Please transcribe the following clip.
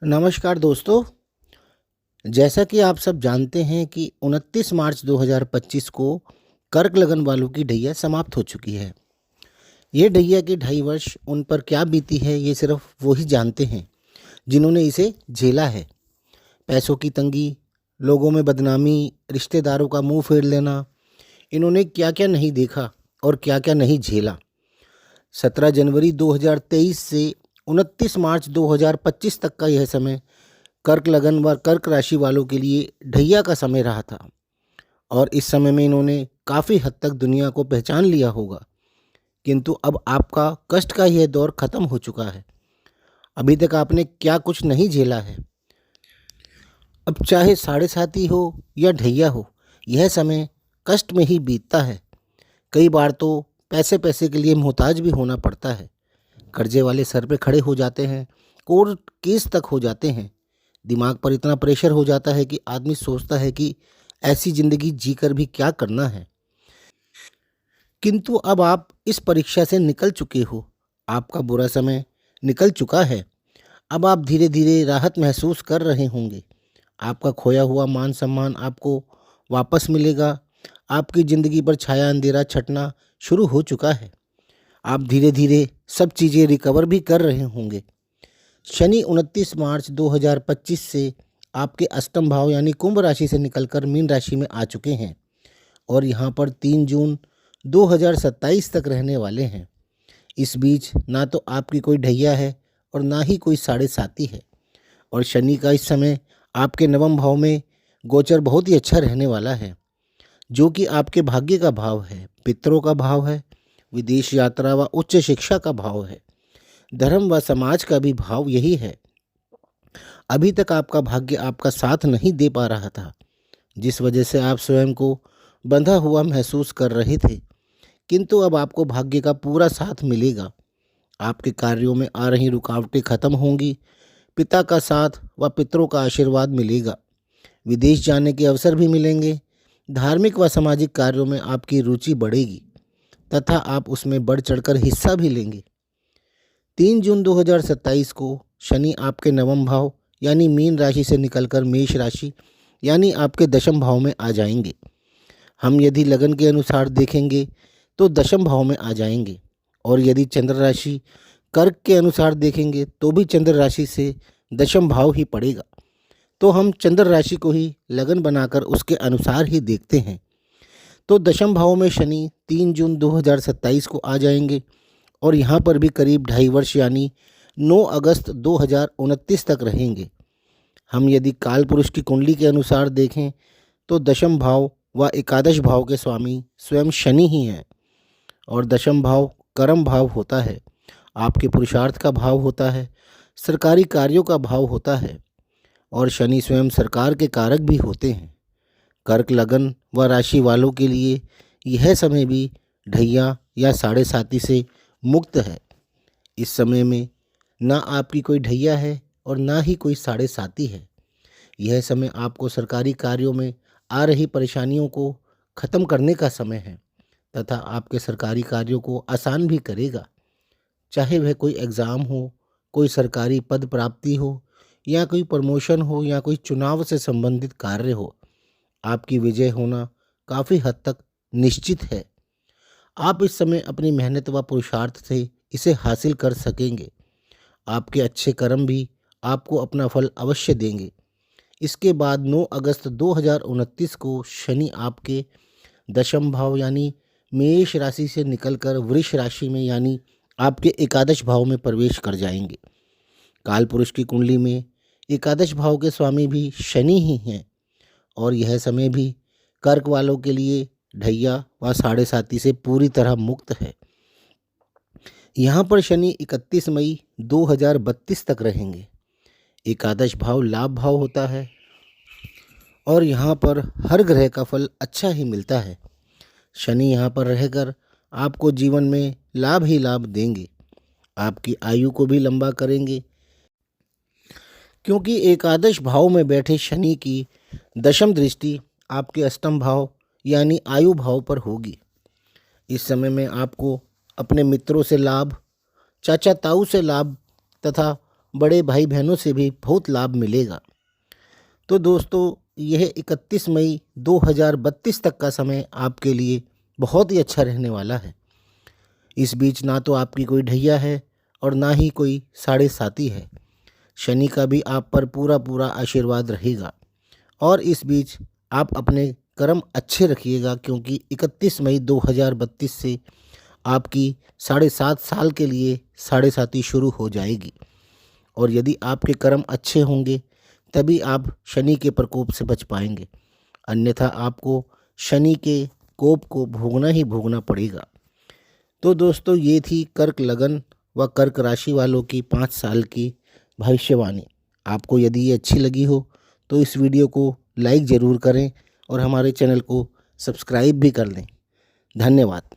नमस्कार दोस्तों। जैसा कि आप सब जानते हैं कि 29 मार्च 2025 को कर्क लगन वालों की ढैया समाप्त हो चुकी है। ये ढैया की 2.5 वर्ष उन पर क्या बीती है ये सिर्फ वो ही जानते हैं जिन्होंने इसे झेला है। पैसों की तंगी, लोगों में बदनामी, रिश्तेदारों का मुंह फेर लेना, इन्होंने क्या क्या नहीं देखा और क्या क्या नहीं झेला। 17 जनवरी 2023 से 29 मार्च 2025 तक का यह समय कर्क लगन व कर्क राशि वालों के लिए ढैया का समय रहा था और इस समय में इन्होंने काफ़ी हद तक दुनिया को पहचान लिया होगा। किंतु अब आपका कष्ट का यह दौर खत्म हो चुका है। अभी तक आपने क्या कुछ नहीं झेला है। अब चाहे साढ़े साती हो या ढैया हो, यह समय कष्ट में ही बीतता है। कई बार तो पैसे पैसे के लिए मोहताज भी होना पड़ता है। कर्जे वाले सर पे खड़े हो जाते हैं, कोर्ट केस तक हो जाते हैं। दिमाग पर इतना प्रेशर हो जाता है कि आदमी सोचता है कि ऐसी ज़िंदगी जीकर भी क्या करना है। किंतु अब आप इस परीक्षा से निकल चुके हो। आपका बुरा समय निकल चुका है। अब आप धीरे धीरे राहत महसूस कर रहे होंगे। आपका खोया हुआ मान सम्मान आपको वापस मिलेगा। आपकी ज़िंदगी पर छाया अंधेरा छटना शुरू हो चुका है। आप धीरे धीरे सब चीज़ें रिकवर भी कर रहे होंगे। शनि 29 मार्च 2025 से आपके अष्टम भाव यानी कुंभ राशि से निकलकर मीन राशि में आ चुके हैं और यहाँ पर 3 जून 2027 तक रहने वाले हैं। इस बीच ना तो आपकी कोई ढैया है और ना ही कोई साढ़े साती है। और शनि का इस समय आपके नवम भाव में गोचर बहुत ही अच्छा रहने वाला है, जो कि आपके भाग्य का भाव है, पितरों का भाव है, विदेश यात्रा व उच्च शिक्षा का भाव है, धर्म व समाज का भी भाव यही है। अभी तक आपका भाग्य आपका साथ नहीं दे पा रहा था, जिस वजह से आप स्वयं को बंधा हुआ महसूस कर रहे थे। किंतु अब आपको भाग्य का पूरा साथ मिलेगा। आपके कार्यों में आ रही रुकावटें खत्म होंगी। पिता का साथ व पितरों का आशीर्वाद मिलेगा। विदेश जाने के अवसर भी मिलेंगे। धार्मिक व सामाजिक कार्यों में आपकी रुचि बढ़ेगी तथा आप उसमें बढ़ चढ़कर हिस्सा भी लेंगे। 3 जून 2027 को शनि आपके नवम भाव यानी मीन राशि से निकलकर मेष राशि यानी आपके दशम भाव में आ जाएंगे। हम यदि लगन के अनुसार देखेंगे तो दशम भाव में आ जाएंगे और यदि चंद्र राशि कर्क के अनुसार देखेंगे तो भी चंद्र राशि से दशम भाव ही पड़ेगा। तो हम चंद्र राशि को ही लगन बनाकर उसके अनुसार ही देखते हैं। तो दशम भाव में शनि 3 जून 2027 को आ जाएंगे और यहाँ पर भी करीब 2.5 वर्ष यानी 9 अगस्त 2029 तक रहेंगे। हम यदि काल पुरुष की कुंडली के अनुसार देखें तो दशम भाव व एकादश भाव के स्वामी स्वयं शनि ही हैं और दशम भाव कर्म भाव होता है, आपके पुरुषार्थ का भाव होता है, सरकारी कार्यों का भाव होता है और शनि स्वयं सरकार के कारक भी होते हैं। कर्क लगन व राशि वालों के लिए यह समय भी ढैया या साढ़े साती से मुक्त है। इस समय में ना आपकी कोई ढैया है और ना ही कोई साढ़े साती है। यह समय आपको सरकारी कार्यों में आ रही परेशानियों को खत्म करने का समय है तथा आपके सरकारी कार्यों को आसान भी करेगा। चाहे वह कोई एग्ज़ाम हो, कोई सरकारी पद प्राप्ति हो या कोई प्रमोशन हो या कोई चुनाव से संबंधित कार्य हो, आपकी विजय होना काफ़ी हद तक निश्चित है। आप इस समय अपनी मेहनत व पुरुषार्थ से इसे हासिल कर सकेंगे। आपके अच्छे कर्म भी आपको अपना फल अवश्य देंगे। इसके बाद 9 अगस्त 2029 को शनि आपके दशम भाव यानी मेष राशि से निकलकर वृष राशि में यानी आपके एकादश भाव में प्रवेश कर जाएंगे। काल पुरुष की कुंडली में एकादश भाव के स्वामी भी शनि ही हैं और यह समय भी कर्क वालों के लिए ढैया व साढ़े साती से पूरी तरह मुक्त है। यहाँ पर शनि 31 मई 2032 तक रहेंगे। एकादश भाव लाभ भाव होता है और यहाँ पर हर ग्रह का फल अच्छा ही मिलता है। शनि यहाँ पर रहकर आपको जीवन में लाभ ही लाभ देंगे। आपकी आयु को भी लंबा करेंगे, क्योंकि एकादश भाव में बैठे शनि की दशम दृष्टि आपके अष्टम भाव यानी आयु भाव पर होगी। इस समय में आपको अपने मित्रों से लाभ, चाचा ताऊ से लाभ तथा बड़े भाई बहनों से भी बहुत लाभ मिलेगा। तो दोस्तों, यह 31 मई 2032 तक का समय आपके लिए बहुत ही अच्छा रहने वाला है। इस बीच ना तो आपकी कोई ढैया है और ना ही कोई साढ़े साती है। शनि का भी आप पर पूरा पूरा आशीर्वाद रहेगा और इस बीच आप अपने कर्म अच्छे रखिएगा, क्योंकि 31 मई 2032 से आपकी 7.5 साल के लिए साढ़े साती शुरू हो जाएगी। और यदि आपके कर्म अच्छे होंगे तभी आप शनि के प्रकोप से बच पाएंगे, अन्यथा आपको शनि के कोप को भोगना ही भोगना पड़ेगा। तो दोस्तों, ये थी कर्क लगन व कर्क राशि वालों की 5 साल की भविष्यवाणी। आपको यदि ये अच्छी लगी हो तो इस वीडियो को लाइक ज़रूर करें और हमारे चैनल को सब्सक्राइब भी कर लें। धन्यवाद।